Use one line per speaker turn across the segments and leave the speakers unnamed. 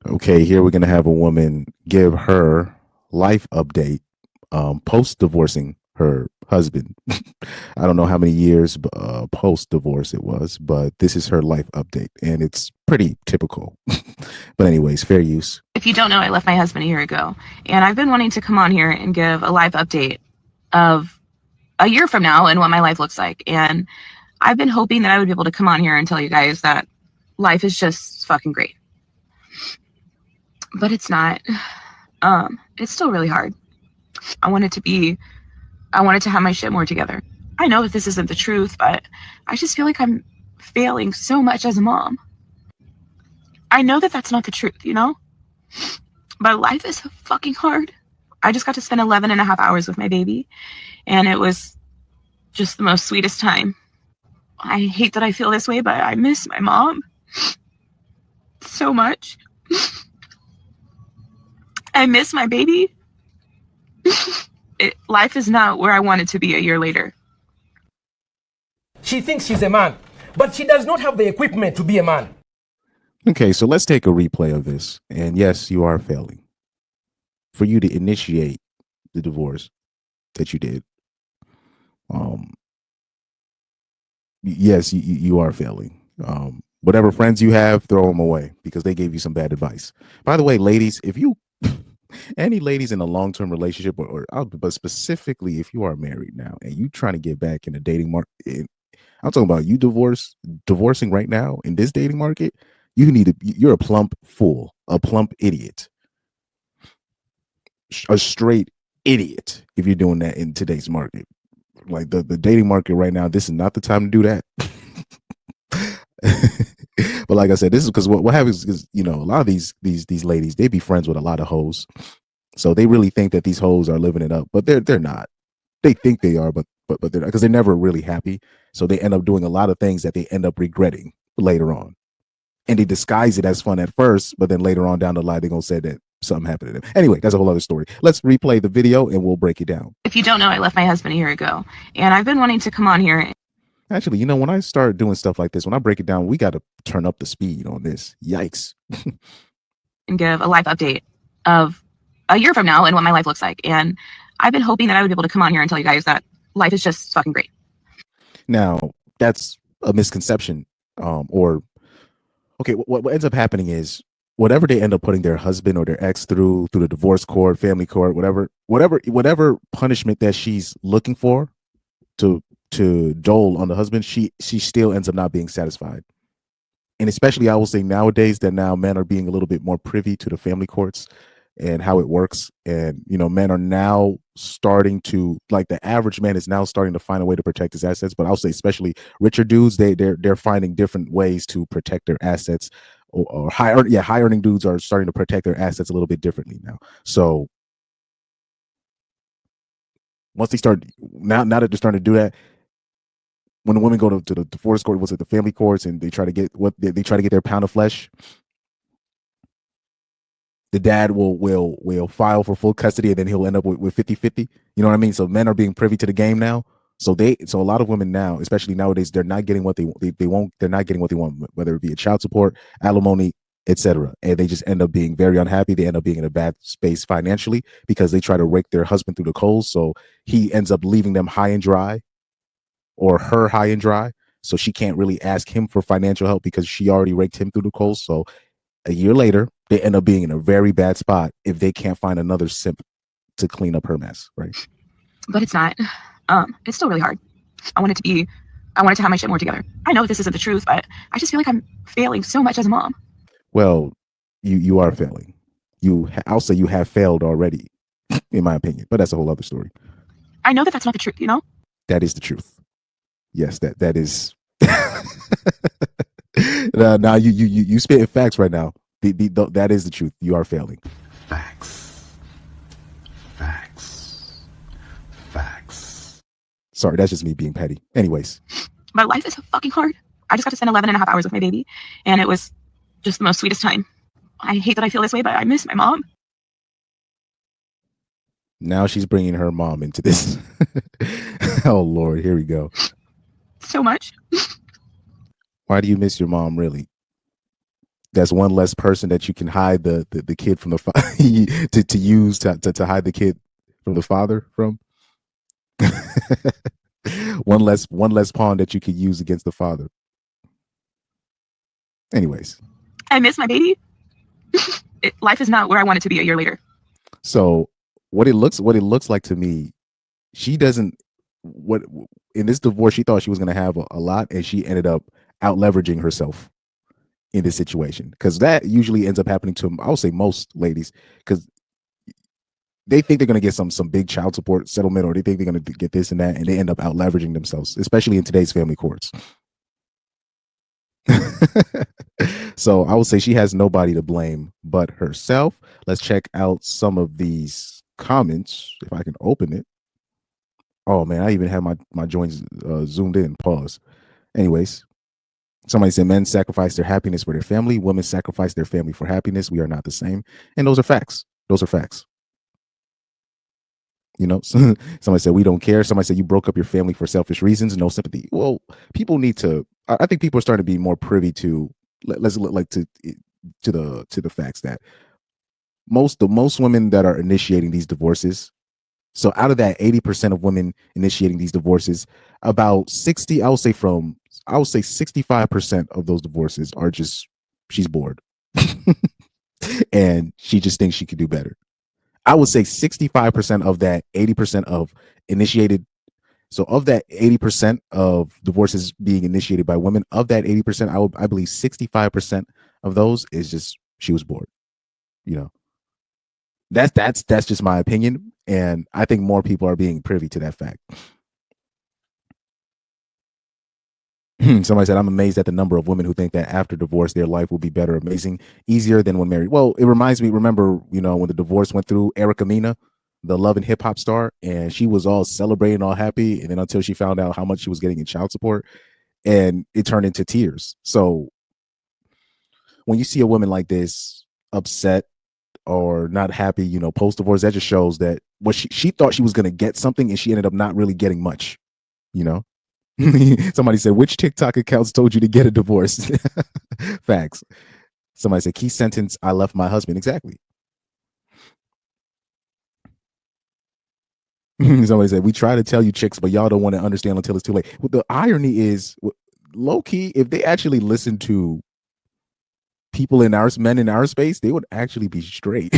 Okay, here we're gonna have a woman give her life update, post divorcing her husband. I don't know how many years post divorce it was, but this is her life update, and it's pretty typical. But anyways, fair use.
If you don't know, I left my husband a year ago, and I've been wanting to come on here and give a live update of a year from now and what my life looks like. And I've been hoping that I would be able to come on here and tell you guys that life is just fucking great. But it's not. It's still really hard. I want it to be, I wanted to have my shit more together. I know that this isn't the truth, but I just feel like I'm failing so much as a mom. I know that that's not the truth, you know? But life is fucking hard. I just got to spend 11 and a half hours with my baby, and it was just the most sweetest time. I hate that I feel this way, but I miss my mom so much. I miss my baby. Life is not where I want it to be a year later.
She thinks she's a man, but she does not have the equipment to be a man.
Okay, so let's take a replay of this. And yes, you are failing. For you to initiate the divorce that you did, yes, you are failing. Whatever friends you have, throw them away because they gave you some bad advice. By the way, ladies, if you any ladies in a long-term relationship but specifically if you are married now and you trying to get back in the dating market, I'm talking about you divorcing right now in this dating market, you're a plump fool, a plump idiot, a straight idiot if you're doing that in today's market. Like the dating market right now, this is not the time to do that. But like I said, this is because what happens is, a lot of these ladies, they be friends with a lot of hoes, so they really think that these hoes are living it up, but they're not. They think they are, but they're not, because they're never really happy. So they end up doing a lot of things that they end up regretting later on, and they disguise it as fun at first, but then later on down the line, they're gonna say that something happened to them. Anyway, that's a whole other story. Let's replay the video and we'll break it down.
If you don't know, I left my husband a year ago, and I've been wanting to come on here.
Actually, when I start doing stuff like this, when I break it down, we got to turn up the speed on this. Yikes.
And give a life update of a year from now and what my life looks like. And I've been hoping that I would be able to come on here and tell you guys that life is just fucking great.
Now, that's a misconception. Okay, what ends up happening is whatever they end up putting their husband or their ex through the divorce court, family court, whatever punishment that she's looking for to dole on the husband, she still ends up not being satisfied. And especially I will say nowadays that now men are being a little bit more privy to the family courts and how it works. And men are now starting to, like, the average man is now starting to find a way to protect his assets. But I'll say especially richer dudes, they're finding different ways to protect their assets, or high earning dudes are starting to protect their assets a little bit differently now. So once they start now that they're starting to do that, when the women go to the divorce court, was it the family courts, and they try to get they try to get their pound of flesh, the dad will file for full custody, and then he'll end up with 50-50. You know what I mean? So men are being privy to the game now. So a lot of women now, especially nowadays, they're not getting what they're not getting what they want, whether it be a child support, alimony, etc. And they just end up being very unhappy. They end up being in a bad space financially because they try to rake their husband through the coals. So he ends up leaving them high and dry, or her high and dry. So she can't really ask him for financial help because she already raked him through the coals. So a year later, they end up being in a very bad spot if they can't find another simp to clean up her mess, right?
But it's not. It's still really hard. I wanted to have my shit more together. I know this isn't the truth, but I just feel like I'm failing so much as a mom.
Well, you are failing. I'll say you have failed already, in my opinion. But that's a whole other story.
I know that that's not the truth,
That is the truth. Yes, that is. Now you spitting facts right now. That is the truth. You are failing.
Facts.
Sorry, that's just me being petty. Anyways.
But life is fucking hard. I just got to spend 11 and a half hours with my baby, and it was just the most sweetest time. I hate that I feel this way, but I miss my mom.
Now she's bringing her mom into this. Oh, Lord, here we go.
So much.
Why do you miss your mom, really? That's one less person that you can hide the kid from the to use to hide the kid from the father from. One less pawn that you could use against the father. Anyways,
I miss my baby. Life is not where I want it to be a year later.
so what it looks like to me, she doesn't what in this divorce she thought she was going to have a lot, and she ended up out leveraging herself in this situation, because that usually ends up happening to, I would say, most ladies, because they think they're going to get some big child support settlement, or they think they're going to get this and that, and they end up out leveraging themselves, especially in today's family courts. So I would say she has nobody to blame but herself. Let's check out some of these comments if I can open it. Oh man, I even have my joints zoomed in. Pause. Anyways, somebody said men sacrifice their happiness for their family, women sacrifice their family for happiness. We are not the same, and those are facts. Those are facts. You know, somebody said we don't care. Somebody said you broke up your family for selfish reasons. No sympathy. Well, people need to. I think people are starting to be more privy to. Let's look like to the facts that most women that are initiating these divorces. So out of that 80% of women initiating these divorces, about 60, I would say 65% of those divorces are just she's bored, and she just thinks she could do better. I would say 65% of that 80% of initiated. So of that 80% of divorces being initiated by women, of that 80%, I believe 65% of those is just she was bored. You know, that's just my opinion, and I think more people are being privy to that fact. Somebody said, I'm amazed at the number of women who think that after divorce, their life will be better, amazing, easier than when married. Well, it reminds me, remember, when the divorce went through, Erica Mena, the Love and Hip Hop star, and she was all celebrating, all happy. And then until she found out how much she was getting in child support, and it turned into tears. So when you see a woman like this upset or not happy, post divorce, that just shows that what she thought she was going to get something, and she ended up not really getting much, you know? Somebody said, which TikTok accounts told you to get a divorce? Facts. Somebody said, key sentence, I left my husband. Exactly. Somebody said, we try to tell you chicks, but y'all don't want to understand until it's too late. Well, the irony is, low key, if they actually listen to people men in our space, they would actually be straight.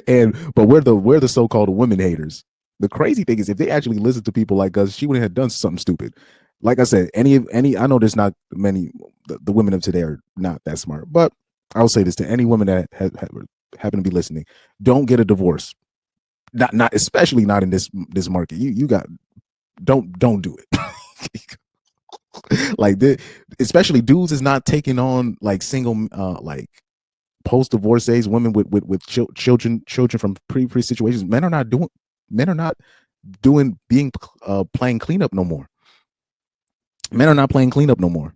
But we're the so-called women haters. The crazy thing is, if they actually listen to people like us, she wouldn't have done something stupid. Like I said, any, I know there's not many, the women of today are not that smart, but I'll say this to any women that happen to be listening: don't get a divorce. Not especially not in this market. You got don't do it. Like especially dudes is not taking on like single like post divorcees, women with children from pre situations. Men are not being playing cleanup no more. Men are not playing cleanup no more.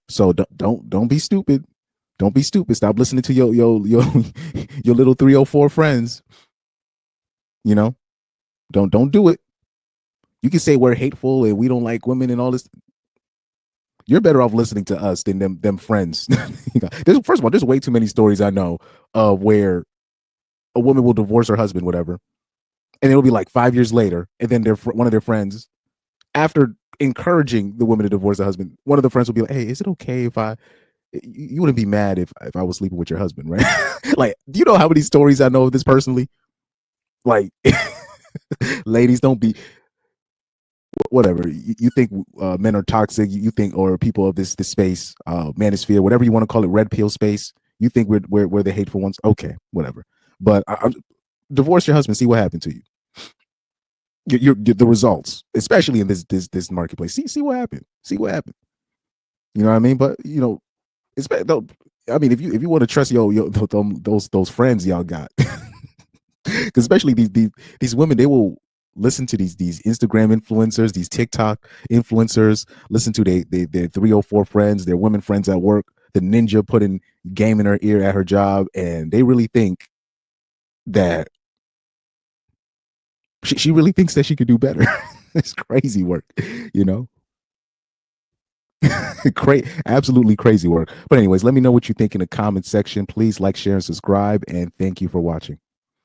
So don't be stupid. Don't be stupid. Stop listening to your little 304 friends. Don't do it. You can say we're hateful and we don't like women and all this. You're better off listening to us than them friends. First of all, there's way too many stories I know of where a woman will divorce her husband, whatever, and it'll be like 5 years later, and then one of their friends, after encouraging the woman to divorce her husband, one of the friends will be like, "Hey, is it okay if you wouldn't be mad if I was sleeping with your husband, right?" Like, do you know how many stories I know of this personally? Like, ladies, don't be whatever you think men are toxic. You think, or people of this space, manosphere, whatever you want to call it, red pill space. You think we're the hateful ones. Okay, whatever. But divorce your husband. See what happened to you. You're the results, especially in this marketplace. See what happened. See what happened. You know what I mean? But I mean, if you want to trust those friends y'all got, because especially these women, they will listen to these Instagram influencers, these TikTok influencers, listen to their 304 friends, their women friends at work, the ninja putting game in her ear at her job, and they really think that she really thinks that she could do better. It's crazy work, Absolutely crazy work. But anyways, let me know what you think in the comment section. Please like, share, and subscribe. And thank you for watching.